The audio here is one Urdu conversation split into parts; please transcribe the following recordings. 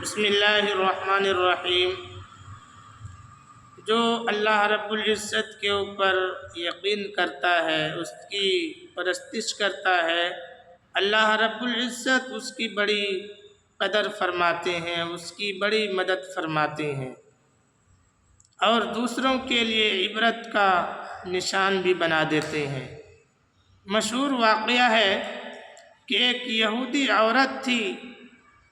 بسم اللہ الرحمن الرحیم۔ جو اللہ رب العزت کے اوپر یقین کرتا ہے، اس کی پرستش کرتا ہے، اللہ رب العزت اس کی بڑی قدر فرماتے ہیں، اس کی بڑی مدد فرماتے ہیں اور دوسروں کے لیے عبرت کا نشان بھی بنا دیتے ہیں۔ مشہور واقعہ ہے کہ ایک یہودی عورت تھی،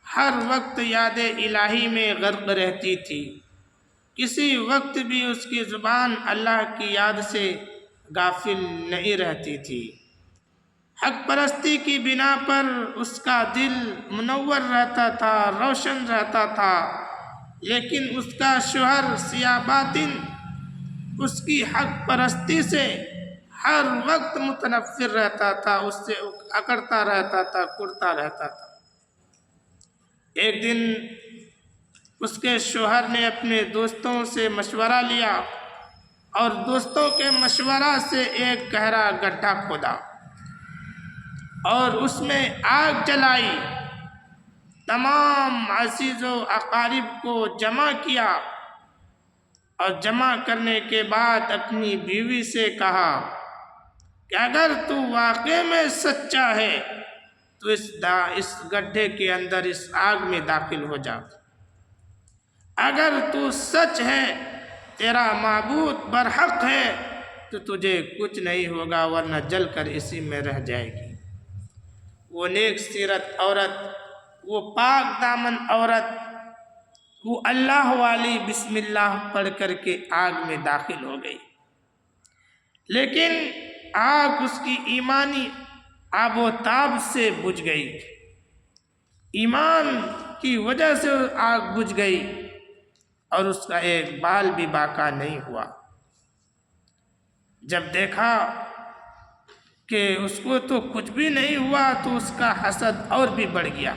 ہر وقت یاد الہی میں غرق رہتی تھی، کسی وقت بھی اس کی زبان اللہ کی یاد سے غافل نہیں رہتی تھی۔ حق پرستی کی بنا پر اس کا دل منور رہتا تھا، روشن رہتا تھا، لیکن اس کا شوہر سیاہ باطن اس کی حق پرستی سے ہر وقت متنفر رہتا تھا، اس سے اکڑتا رہتا تھا، کڑتا رہتا تھا۔ ایک دن اس کے شوہر نے اپنے دوستوں سے مشورہ لیا اور دوستوں کے مشورہ سے ایک گہرا گڈھا کھودا اور اس میں آگ جلائی، تمام عزیز و اقارب کو جمع کیا اور جمع کرنے کے بعد اپنی بیوی سے کہا کہ اگر تو واقعے میں سچا ہے تو اس گڈھے کے اندر، اس آگ میں داخل ہو جا۔ اگر تو سچ ہے، تیرا معبود برحق ہے، تو تجھے کچھ نہیں ہوگا، ورنہ جل کر اسی میں رہ جائے گی۔ وہ نیک سیرت عورت، وہ پاک دامن عورت، وہ اللہ والی بسم اللہ پڑھ کر کے آگ میں داخل ہو گئی، لیکن آگ اس کی ایمانی آب و تاب سے بجھ گئی، ایمان کی وجہ سے آگ بجھ گئی اور اس کا ایک بال بھی باقی نہیں ہوا۔ جب دیکھا کہ اس کو تو کچھ بھی نہیں ہوا تو اس کا حسد اور بھی بڑھ گیا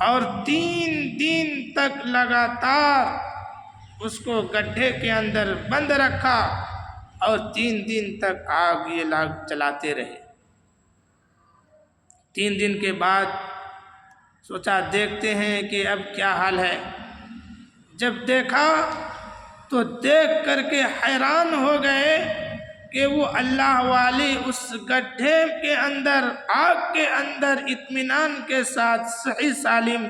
اور 3 دن تک لگاتار اس کو گڈھے کے اندر بند رکھا اور 3 دن تک آگ یہ لاگ چلاتے رہے۔ 3 دن کے بعد سوچا دیکھتے ہیں کہ اب کیا حال ہے۔ جب دیکھا تو دیکھ کر کے حیران ہو گئے کہ وہ اللہ والی اس گڈھے کے اندر، آگ کے اندر اطمینان کے ساتھ صحیح سالم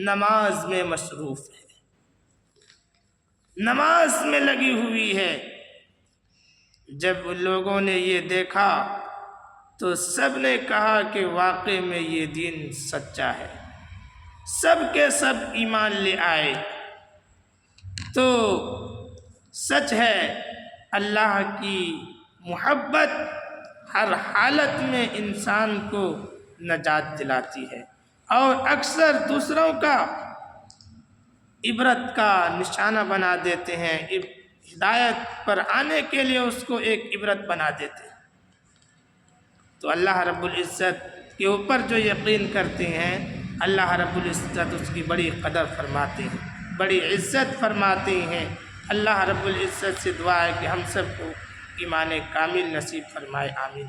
نماز میں مصروف ہے، نماز میں لگی ہوئی ہے۔ جب لوگوں نے یہ دیکھا تو سب نے کہا کہ واقعی میں یہ دین سچا ہے، سب کے سب ایمان لے آئے۔ تو سچ ہے، اللہ کی محبت ہر حالت میں انسان کو نجات دلاتی ہے اور اکثر دوسروں کا عبرت کا نشانہ بنا دیتے ہیں، ہدایت پر آنے کے لیے اس کو ایک عبرت بنا دیتے ہیں۔ تو اللہ رب العزت کے اوپر جو یقین کرتے ہیں، اللہ رب العزت اس کی بڑی قدر فرماتے ہیں، بڑی عزت فرماتے ہیں۔ اللہ رب العزت سے دعا ہے کہ ہم سب کو ایمان کامل نصیب فرمائے، آمین۔